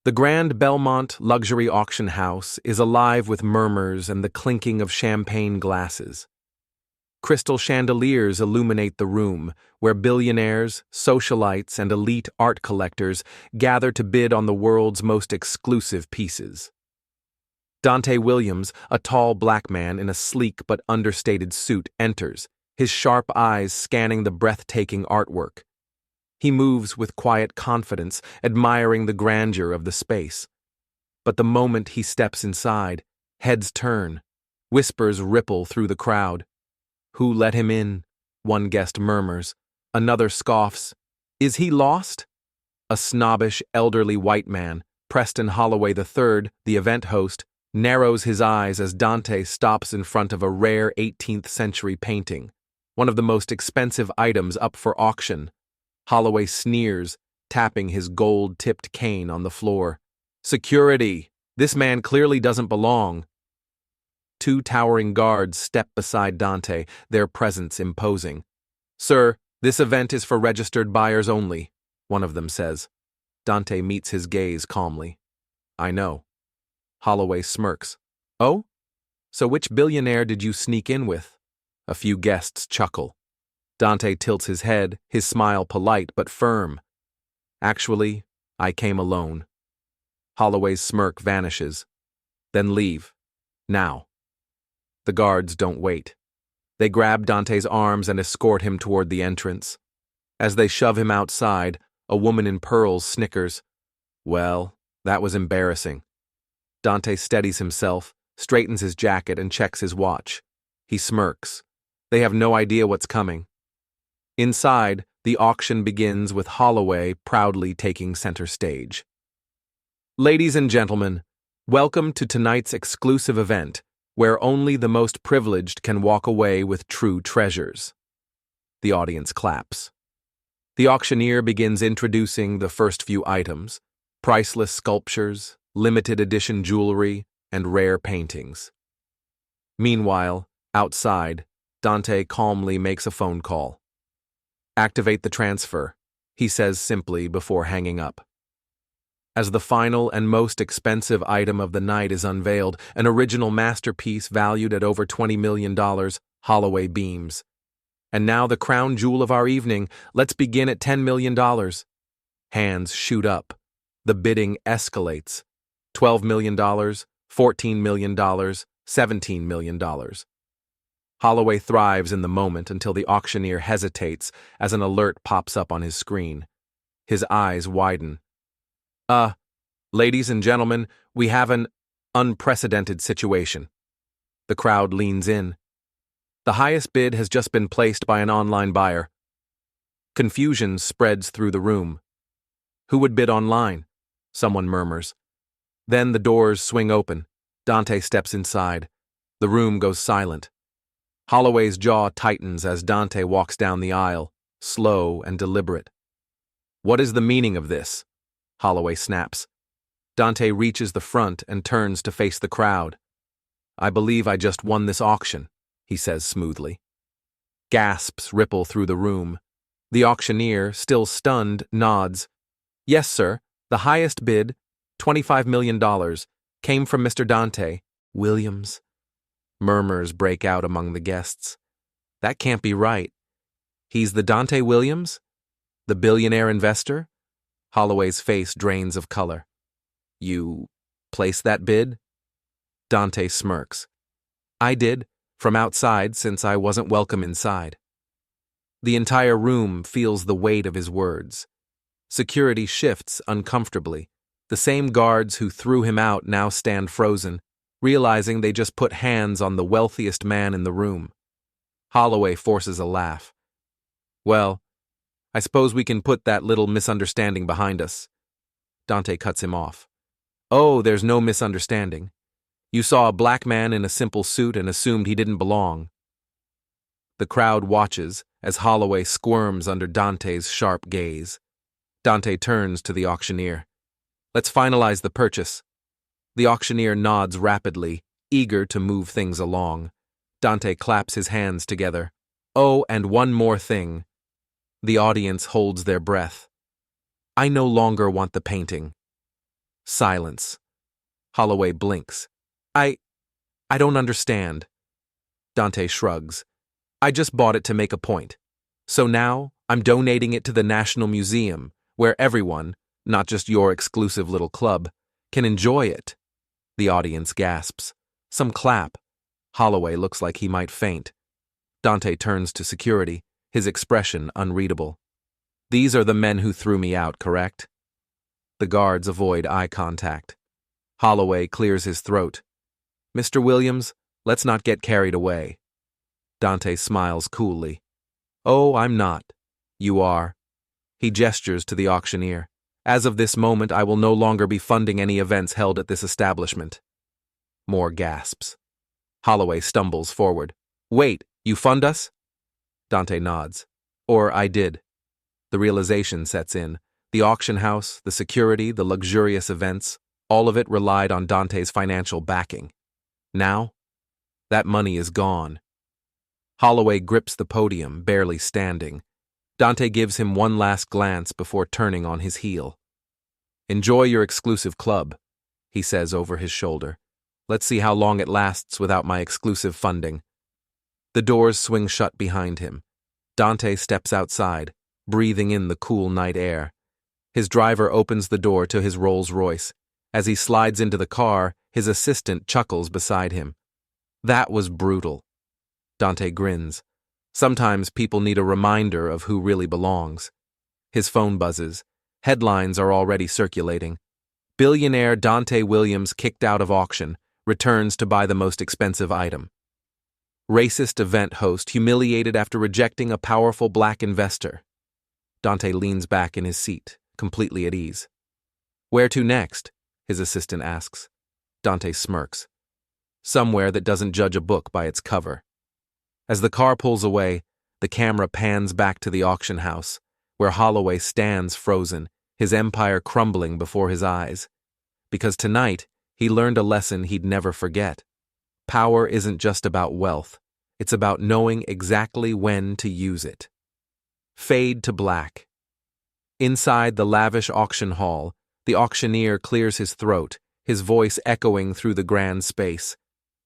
The Grand Belmont luxury auction house is alive with murmurs and the clinking of champagne glasses. Crystal chandeliers illuminate the room, where billionaires, socialites, and elite art collectors gather to bid on the world's most exclusive pieces. Dante Williams, a tall black man in a sleek but understated suit, enters, his sharp eyes scanning the breathtaking artwork. He moves with quiet confidence, admiring the grandeur of the space. But the moment he steps inside, heads turn, whispers ripple through the crowd. "Who let him in?" one guest murmurs. Another scoffs. "Is he lost?" A snobbish, elderly white man, Preston Holloway III, the event host, narrows his eyes as Dante stops in front of a rare 18th century painting, one of the most expensive items up for auction. Holloway sneers, tapping his gold-tipped cane on the floor. "Security! This man clearly doesn't belong." Two towering guards step beside Dante, their presence imposing. "Sir, this event is for registered buyers only," one of them says. Dante meets his gaze calmly. "I know." Holloway smirks. "Oh? So which billionaire did you sneak in with?" A few guests chuckle. Dante tilts his head, his smile polite but firm. "Actually, I came alone." Holloway's smirk vanishes. "Then leave. Now." The guards don't wait. They grab Dante's arms and escort him toward the entrance. As they shove him outside, a woman in pearls snickers. "Well, that was embarrassing." Dante steadies himself, straightens his jacket, and checks his watch. He smirks. They have no idea what's coming. Inside, the auction begins with Holloway proudly taking center stage. "Ladies and gentlemen, welcome to tonight's exclusive event, where only the most privileged can walk away with true treasures." The audience claps. The auctioneer begins introducing the first few items: priceless sculptures, limited edition jewelry, and rare paintings. Meanwhile, outside, Dante calmly makes a phone call. "Activate the transfer," he says simply before hanging up. As the final and most expensive item of the night is unveiled, an original masterpiece valued at over $20 million, Holloway beams. "And now the crown jewel of our evening. Let's begin at $10 million. Hands shoot up. The bidding escalates. $12 million, $14 million, $17 million. Holloway thrives in the moment until the auctioneer hesitates as an alert pops up on his screen. His eyes widen. Ladies and gentlemen, we have an unprecedented situation." The crowd leans in. "The highest bid has just been placed by an online buyer." Confusion spreads through the room. "Who would bid online?" someone murmurs. Then the doors swing open. Dante steps inside. The room goes silent. Holloway's jaw tightens as Dante walks down the aisle, slow and deliberate. "What is the meaning of this?" Holloway snaps. Dante reaches the front and turns to face the crowd. "I believe I just won this auction," he says smoothly. Gasps ripple through the room. The auctioneer, still stunned, nods. "Yes, sir, the highest bid, $25 million, came from Mr. Dante Williams." Murmurs break out among the guests. "That can't be right. He's the Dante Williams? The billionaire investor?" Holloway's face drains of color. "You placed that bid?" Dante smirks. "I did, from outside since I wasn't welcome inside." The entire room feels the weight of his words. Security shifts uncomfortably. The same guards who threw him out now stand frozen, realizing they just put hands on the wealthiest man in the room. Holloway forces a laugh. "Well, I suppose we can put that little misunderstanding behind us." Dante cuts him off. "Oh, there's no misunderstanding. You saw a black man in a simple suit and assumed he didn't belong." The crowd watches as Holloway squirms under Dante's sharp gaze. Dante turns to the auctioneer. "Let's finalize the purchase." The auctioneer nods rapidly, eager to move things along. Dante claps his hands together. "Oh, and one more thing." The audience holds their breath. "I no longer want the painting." Silence. Holloway blinks. I don't understand. Dante shrugs. I just bought it to make a point. So now I'm donating it to the National Museum, where everyone, not just your exclusive little club, can enjoy it. The audience gasps. Some clap. Holloway looks like he might faint. Dante turns to security, his expression unreadable. These are the men who threw me out, correct? The guards avoid eye contact. Holloway clears his throat. Mr. Williams, let's not get carried away. Dante smiles coolly. Oh, I'm not. You are. He gestures to the auctioneer. As of this moment, I will no longer be funding any events held at this establishment. More gasps. Holloway stumbles forward. Wait, you fund us? Dante nods. Or I did. The realization sets in. The auction house, the security, the luxurious events, all of it relied on Dante's financial backing. Now, that money is gone. Holloway grips the podium, barely standing. Dante gives him one last glance before turning on his heel. Enjoy your exclusive club, he says over his shoulder. Let's see how long it lasts without my exclusive funding. The doors swing shut behind him. Dante steps outside, breathing in the cool night air. His driver opens the door to his Rolls-Royce. As he slides into the car, his assistant chuckles beside him. That was brutal. Dante grins. Sometimes people need a reminder of who really belongs. His phone buzzes. Headlines are already circulating. Billionaire Dante Williams kicked out of auction, returns to buy the most expensive item. Racist event host humiliated after rejecting a powerful black investor. Dante leans back in his seat, completely at ease. Where to next? His assistant asks. Dante smirks. Somewhere that doesn't judge a book by its cover. As the car pulls away, the camera pans back to the auction house, where Holloway stands frozen, his empire crumbling before his eyes. Because tonight, he learned a lesson he'd never forget. Power isn't just about wealth. It's about knowing exactly when to use it. Fade to black. Inside the lavish auction hall, the auctioneer clears his throat, his voice echoing through the grand space.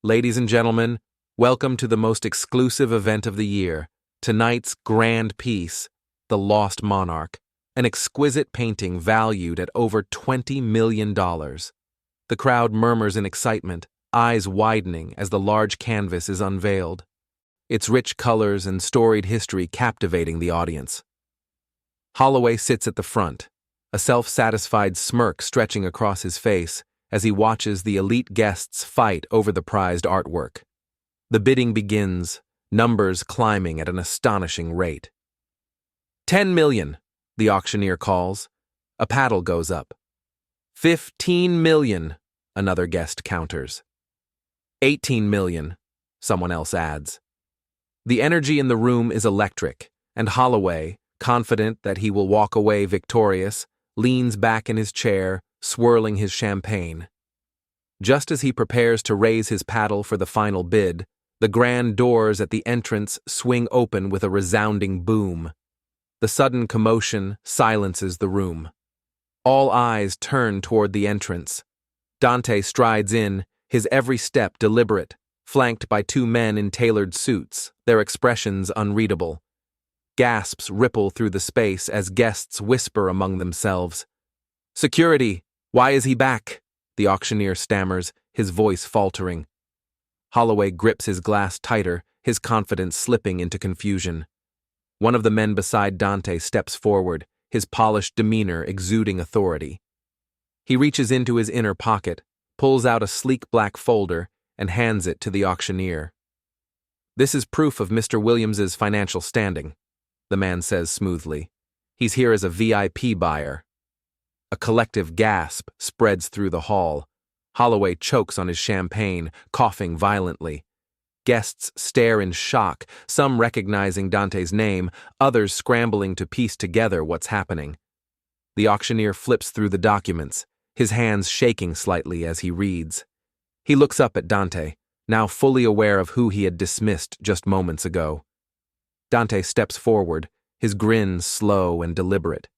Ladies and gentlemen, welcome to the most exclusive event of the year, tonight's grand piece, The Lost Monarch, an exquisite painting valued at over $20 million. The crowd murmurs in excitement, eyes widening as the large canvas is unveiled, its rich colors and storied history captivating the audience. Holloway sits at the front, a self-satisfied smirk stretching across his face as he watches the elite guests fight over the prized artwork. The bidding begins, numbers climbing at an astonishing rate. 10 million, the auctioneer calls. A paddle goes up. 15 million, another guest counters. 18 million, someone else adds. The energy in the room is electric, and Holloway, confident that he will walk away victorious, leans back in his chair, swirling his champagne. Just as he prepares to raise his paddle for the final bid, the grand doors at the entrance swing open with a resounding boom. The sudden commotion silences the room. All eyes turn toward the entrance. Dante strides in, his every step deliberate, flanked by two men in tailored suits, their expressions unreadable. Gasps ripple through the space as guests whisper among themselves. Security! Why is he back? The auctioneer stammers, his voice faltering. Holloway grips his glass tighter, his confidence slipping into confusion. One of the men beside Dante steps forward, his polished demeanor exuding authority. He reaches into his inner pocket, pulls out a sleek black folder, and hands it to the auctioneer. This is proof of Mr. Williams's financial standing, the man says smoothly. He's here as a VIP buyer. A collective gasp spreads through the hall. Holloway chokes on his champagne, coughing violently. Guests stare in shock, some recognizing Dante's name, others scrambling to piece together what's happening. The auctioneer flips through the documents, his hands shaking slightly as he reads. He looks up at Dante, now fully aware of who he had dismissed just moments ago. Dante steps forward, his grin slow and deliberate.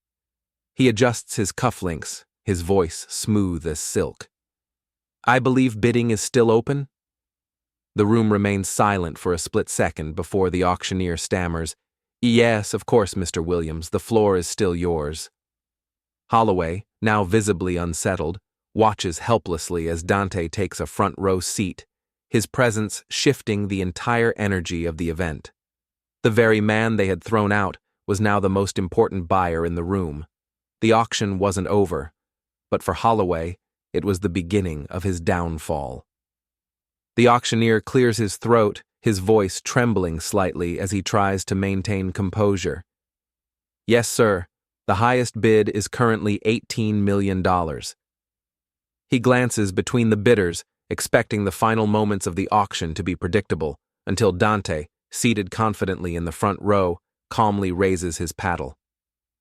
He adjusts his cufflinks, his voice smooth as silk. "I believe bidding is still open?" The room remains silent for a split second before the auctioneer stammers, "Yes, of course, Mr. Williams, the floor is still yours." Holloway, now visibly unsettled, watches helplessly as Dante takes a front row seat, his presence shifting the entire energy of the event. The very man they had thrown out was now the most important buyer in the room. The auction wasn't over, but for Holloway, it was the beginning of his downfall. The auctioneer clears his throat, his voice trembling slightly as he tries to maintain composure. "Yes, sir. The highest bid is currently $18 million. He glances between the bidders, expecting the final moments of the auction to be predictable, until Dante, seated confidently in the front row, calmly raises his paddle.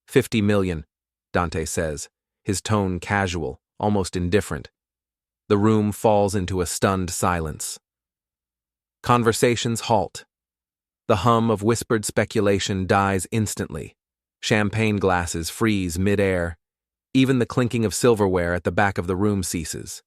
$50 million, Dante says, his tone casual, almost indifferent. The room falls into a stunned silence. Conversations halt. The hum of whispered speculation dies instantly. Champagne glasses freeze mid-air. Even the clinking of silverware at the back of the room ceases.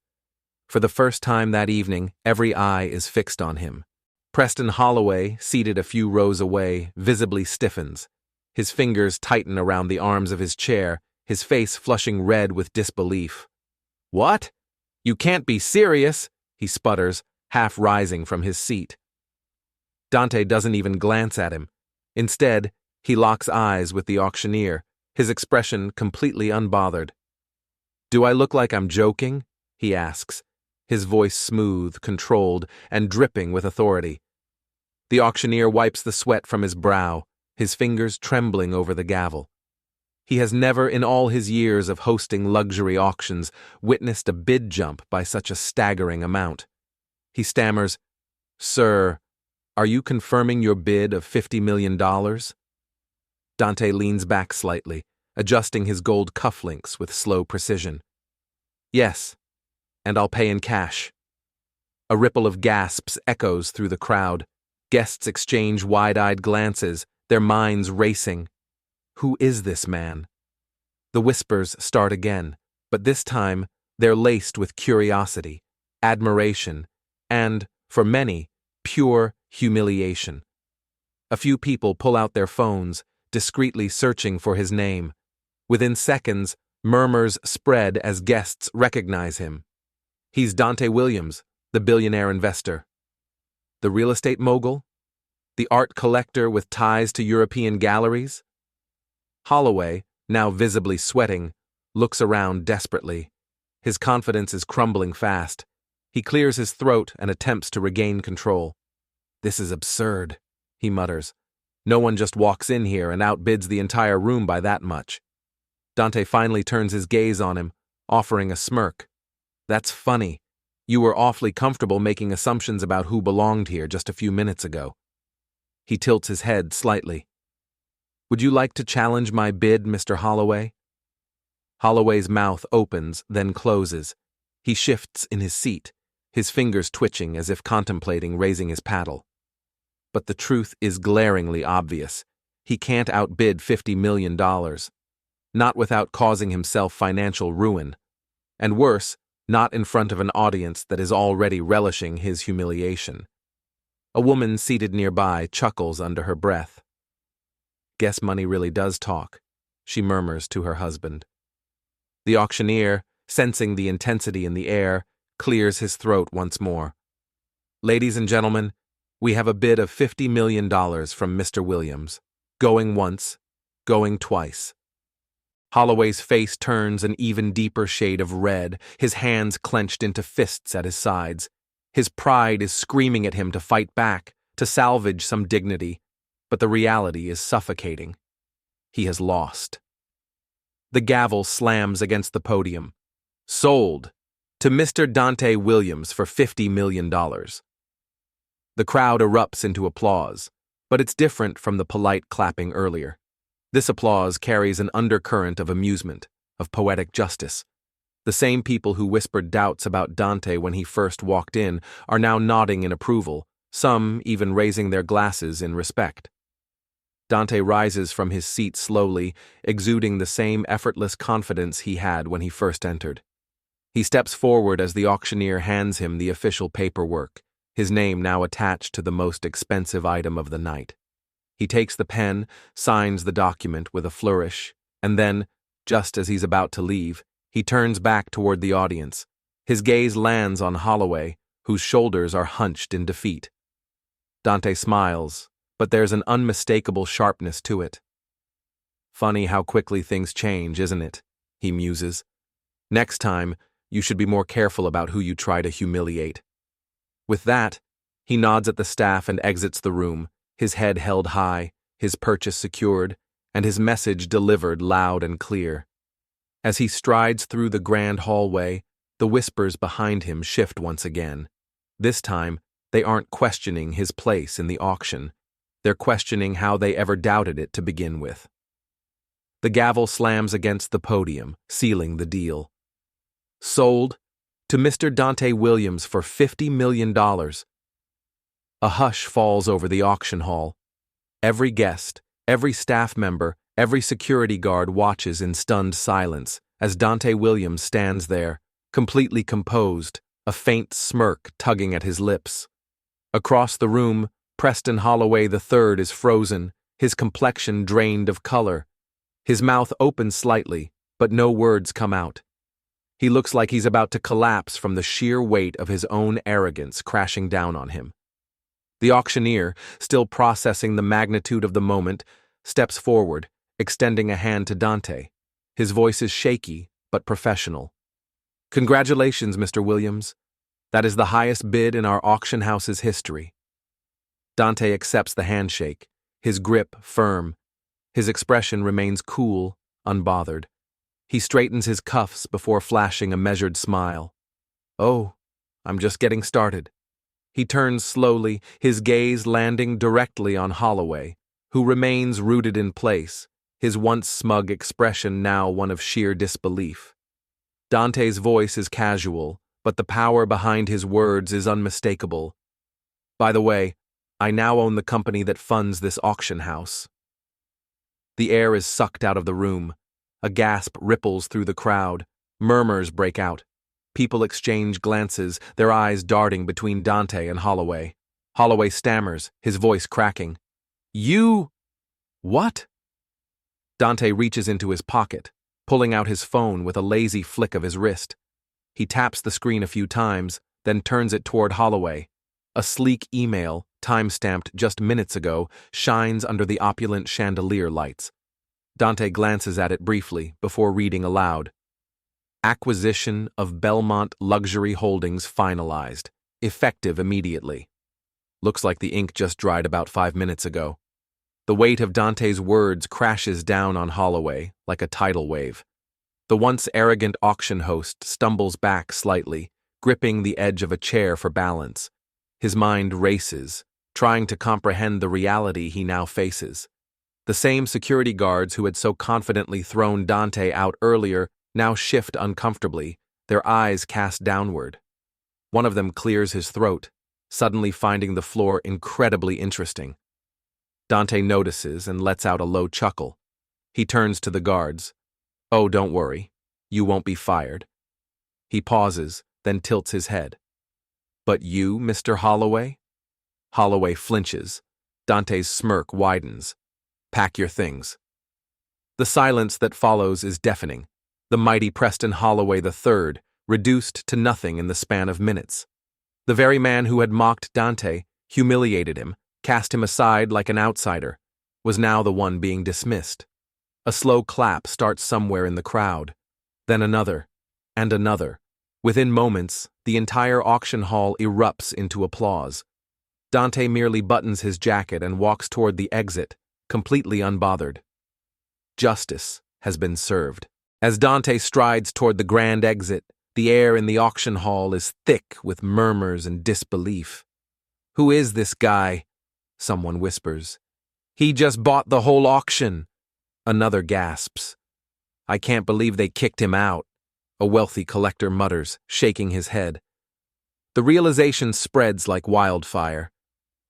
For the first time that evening, every eye is fixed on him. Preston Holloway, seated a few rows away, visibly stiffens. His fingers tighten around the arms of his chair, his face flushing red with disbelief. "What? You can't be serious," he sputters, half rising from his seat. Dante doesn't even glance at him. Instead, he locks eyes with the auctioneer, his expression completely unbothered. "Do I look like I'm joking?" he asks, his voice smooth, controlled, and dripping with authority. The auctioneer wipes the sweat from his brow, his fingers trembling over the gavel. He has never in all his years of hosting luxury auctions witnessed a bid jump by such a staggering amount. He stammers, "Sir, are you confirming your bid of $50 million? Dante leans back slightly, adjusting his gold cufflinks with slow precision. "Yes, and I'll pay in cash." A ripple of gasps echoes through the crowd. Guests exchange wide-eyed glances, their minds racing. Who is this man? The whispers start again, but this time they're laced with curiosity, admiration, and, for many, pure humiliation. A few people pull out their phones, discreetly searching for his name. Within seconds, murmurs spread as guests recognize him. He's Dante Williams, the billionaire investor. The real estate mogul? The art collector with ties to European galleries? Holloway, now visibly sweating, looks around desperately. His confidence is crumbling fast. He clears his throat and attempts to regain control. "This is absurd," he mutters. "No one just walks in here and outbids the entire room by that much." Dante finally turns his gaze on him, offering a smirk. "That's funny. You were awfully comfortable making assumptions about who belonged here just a few minutes ago." He tilts his head slightly. "Would you like to challenge my bid, Mr. Holloway?" Holloway's mouth opens, then closes. He shifts in his seat, his fingers twitching as if contemplating raising his paddle. But the truth is glaringly obvious. He can't outbid $50 million. Not without causing himself financial ruin. And worse, not in front of an audience that is already relishing his humiliation. A woman seated nearby chuckles under her breath. "Guess money really does talk," she murmurs to her husband. The auctioneer, sensing the intensity in the air, clears his throat once more. "Ladies and gentlemen, we have a bid of $50 million from Mr. Williams. Going once, going twice." Holloway's face turns an even deeper shade of red, his hands clenched into fists at his sides. His pride is screaming at him to fight back, to salvage some dignity, but the reality is suffocating. He has lost. The gavel slams against the podium. "Sold to Mr. Dante Williams for $50 million. The crowd erupts into applause, but it's different from the polite clapping earlier. This applause carries an undercurrent of amusement, of poetic justice. The same people who whispered doubts about Dante when he first walked in are now nodding in approval, some even raising their glasses in respect. Dante rises from his seat slowly, exuding the same effortless confidence he had when he first entered. He steps forward as the auctioneer hands him the official paperwork, his name now attached to the most expensive item of the night. He takes the pen, signs the document with a flourish, and then, just as he's about to leave, he turns back toward the audience. His gaze lands on Holloway, whose shoulders are hunched in defeat. Dante smiles, but there's an unmistakable sharpness to it. Funny how quickly things change, isn't it? He muses. Next time, you should be more careful about who you try to humiliate. With that, he nods at the staff and exits the room, his head held high, his purchase secured, and his message delivered loud and clear. As he strides through the grand hallway, the whispers behind him shift once again. This time, they aren't questioning his place in the auction. They're questioning how they ever doubted it to begin with. The gavel slams against the podium, sealing the deal. Sold to Mr. Dante Williams for $50 million. A hush falls over the auction hall. Every guest, every staff member, every security guard watches in stunned silence as Dante Williams stands there, completely composed, a faint smirk tugging at his lips. Across the room, Preston Holloway III is frozen, his complexion drained of color. His mouth opens slightly, but no words come out. He looks like he's about to collapse from the sheer weight of his own arrogance crashing down on him. The auctioneer, still processing the magnitude of the moment, steps forward, extending a hand to Dante. His voice is shaky, but professional. Congratulations, Mr. Williams. That is the highest bid in our auction house's history. Dante accepts the handshake, his grip firm. His expression remains cool, unbothered. He straightens his cuffs before flashing a measured smile. Oh, I'm just getting started. He turns slowly, his gaze landing directly on Holloway, who remains rooted in place, his once smug expression now one of sheer disbelief. Dante's voice is casual, but the power behind his words is unmistakable. By the way, I now own the company that funds this auction house. The air is sucked out of the room. A gasp ripples through the crowd. Murmurs break out. People exchange glances, their eyes darting between Dante and Holloway. Holloway stammers, his voice cracking. You... what? Dante reaches into his pocket, pulling out his phone with a lazy flick of his wrist. He taps the screen a few times, then turns it toward Holloway. A sleek email, time-stamped just minutes ago, shines under the opulent chandelier lights. Dante glances at it briefly before reading aloud. Acquisition of Belmont Luxury Holdings finalized. Effective immediately. Looks like the ink just dried about 5 minutes ago. The weight of Dante's words crashes down on Holloway like a tidal wave. The once arrogant auction host stumbles back slightly, gripping the edge of a chair for balance. His mind races, trying to comprehend the reality he now faces. The same security guards who had so confidently thrown Dante out earlier now shift uncomfortably, their eyes cast downward. One of them clears his throat, suddenly finding the floor incredibly interesting. Dante notices and lets out a low chuckle. He turns to the guards. Oh, don't worry. You won't be fired. He pauses, then tilts his head. But you, Mr. Holloway? Holloway flinches. Dante's smirk widens. Pack your things. The silence that follows is deafening. The mighty Preston Holloway III, reduced to nothing in the span of minutes. The very man who had mocked Dante, humiliated him, cast him aside like an outsider, was now the one being dismissed. A slow clap starts somewhere in the crowd, then another, and another. Within moments, the entire auction hall erupts into applause. Dante merely buttons his jacket and walks toward the exit, completely unbothered. Justice has been served. As Dante strides toward the grand exit, the air in the auction hall is thick with murmurs and disbelief. Who is this guy? Someone whispers. He just bought the whole auction. Another gasps. I can't believe they kicked him out, a wealthy collector mutters, shaking his head. The realization spreads like wildfire.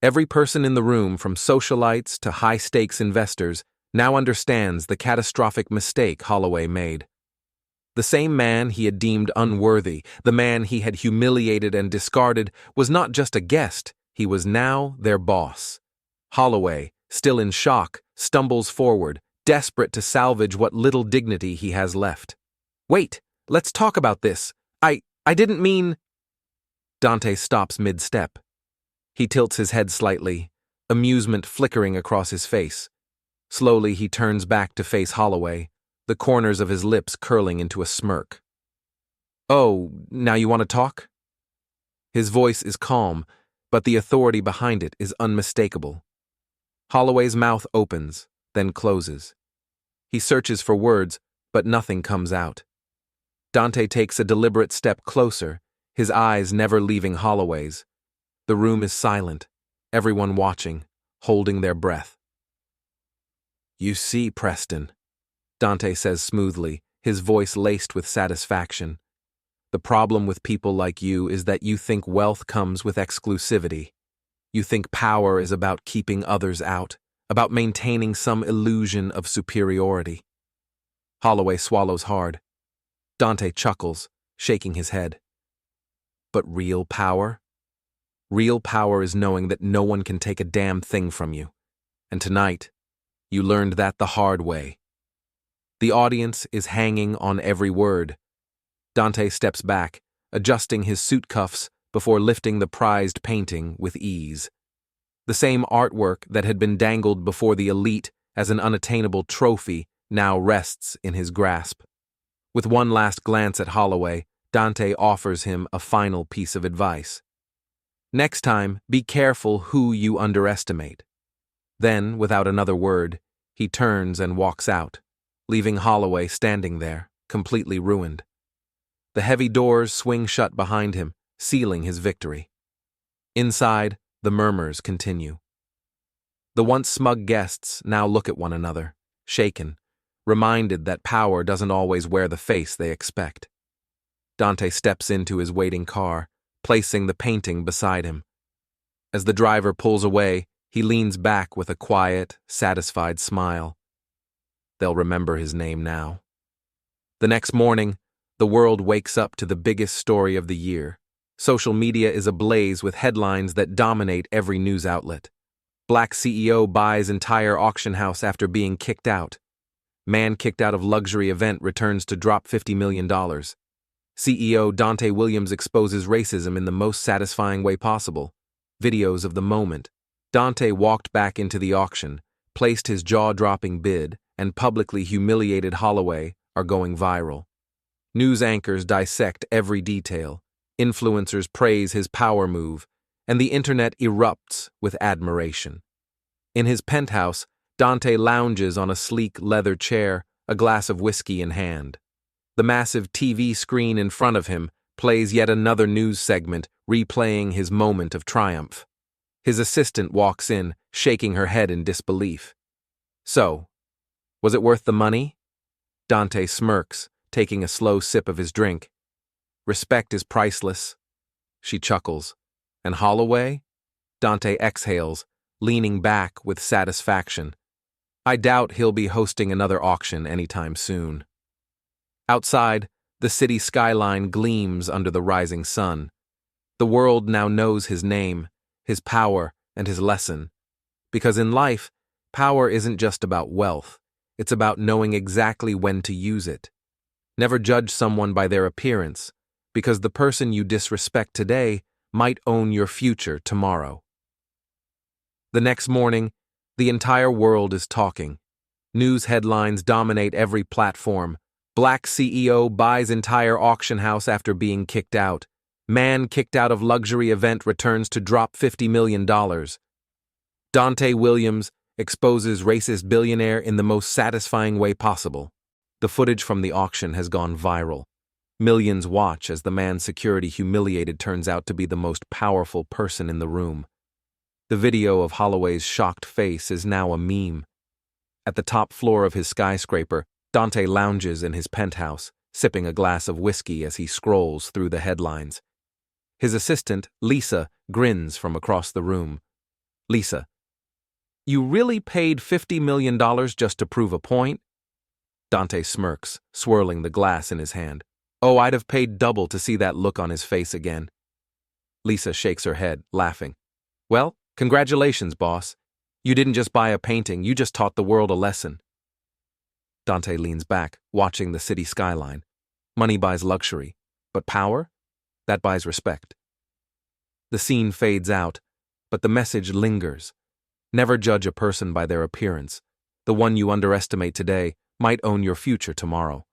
Every person in the room, from socialites to high-stakes investors, now understands the catastrophic mistake Holloway made. The same man he had deemed unworthy, the man he had humiliated and discarded, was not just a guest, he was now their boss. Holloway, still in shock, stumbles forward, desperate to salvage what little dignity he has left. "Wait, let's talk about this. I didn't mean—" Dante stops mid-step. He tilts his head slightly, amusement flickering across his face. Slowly he turns back to face Holloway, the corners of his lips curling into a smirk. "Oh, now you want to talk?" His voice is calm, but the authority behind it is unmistakable. Holloway's mouth opens, then closes. He searches for words, but nothing comes out. Dante takes a deliberate step closer, his eyes never leaving Holloway's. The room is silent, everyone watching, holding their breath. "You see, Preston," Dante says smoothly, his voice laced with satisfaction. "The problem with people like you is that you think wealth comes with exclusivity. You think power is about keeping others out, about maintaining some illusion of superiority." Holloway swallows hard. Dante chuckles, shaking his head. "But real power? Real power is knowing that no one can take a damn thing from you. And tonight, you learned that the hard way." The audience is hanging on every word. Dante steps back, adjusting his suit cuffs before lifting the prized painting with ease. The same artwork that had been dangled before the elite as an unattainable trophy now rests in his grasp. With one last glance at Holloway, Dante offers him a final piece of advice. "Next time, be careful who you underestimate." Then, without another word, he turns and walks out, leaving Holloway standing there, completely ruined. The heavy doors swing shut behind him, sealing his victory. Inside, the murmurs continue. The once smug guests now look at one another, shaken, reminded that power doesn't always wear the face they expect. Dante steps into his waiting car, placing the painting beside him. As the driver pulls away, he leans back with a quiet, satisfied smile. They'll remember his name now. The next morning, the world wakes up to the biggest story of the year. Social media is ablaze with headlines that dominate every news outlet. Black CEO buys entire auction house after being kicked out. Man kicked out of luxury event returns to drop $50 million. CEO Dante Williams exposes racism in the most satisfying way possible. Videos of the moment. Dante walked back into the auction, placed his jaw-dropping bid, and publicly humiliated Holloway are going viral. News anchors dissect every detail. Influencers praise his power move, and the internet erupts with admiration. In his penthouse, Dante lounges on a sleek leather chair, a glass of whiskey in hand. The massive TV screen in front of him plays yet another news segment, replaying his moment of triumph. His assistant walks in, shaking her head in disbelief. "So, was it worth the money?" Dante smirks, taking a slow sip of his drink. "Respect is priceless." She chuckles. "And Holloway?" Dante exhales, leaning back with satisfaction. "I doubt he'll be hosting another auction anytime soon." Outside, the city skyline gleams under the rising sun. The world now knows his name, his power, and his lesson. Because in life, power isn't just about wealth. It's about knowing exactly when to use it. Never judge someone by their appearance, because the person you disrespect today might own your future tomorrow. The next morning, the entire world is talking. News headlines dominate every platform. Black CEO buys entire auction house after being kicked out. Man kicked out of luxury event returns to drop $50 million. Dante Williams exposes racist billionaire in the most satisfying way possible. The footage from the auction has gone viral. Millions watch as the man security humiliated turns out to be the most powerful person in the room. The video of Holloway's shocked face is now a meme. At the top floor of his skyscraper, Dante lounges in his penthouse, sipping a glass of whiskey as he scrolls through the headlines. His assistant, Lisa, grins from across the room. Lisa, you really paid $50 million just to prove a point? Dante smirks, swirling the glass in his hand. Oh, I'd have paid double to see that look on his face again. Lisa shakes her head, laughing. Well, congratulations, boss. You didn't just buy a painting, you just taught the world a lesson. Dante leans back, watching the city skyline. Money buys luxury, but power? That buys respect. The scene fades out, but the message lingers. Never judge a person by their appearance. The one you underestimate today might own your future tomorrow.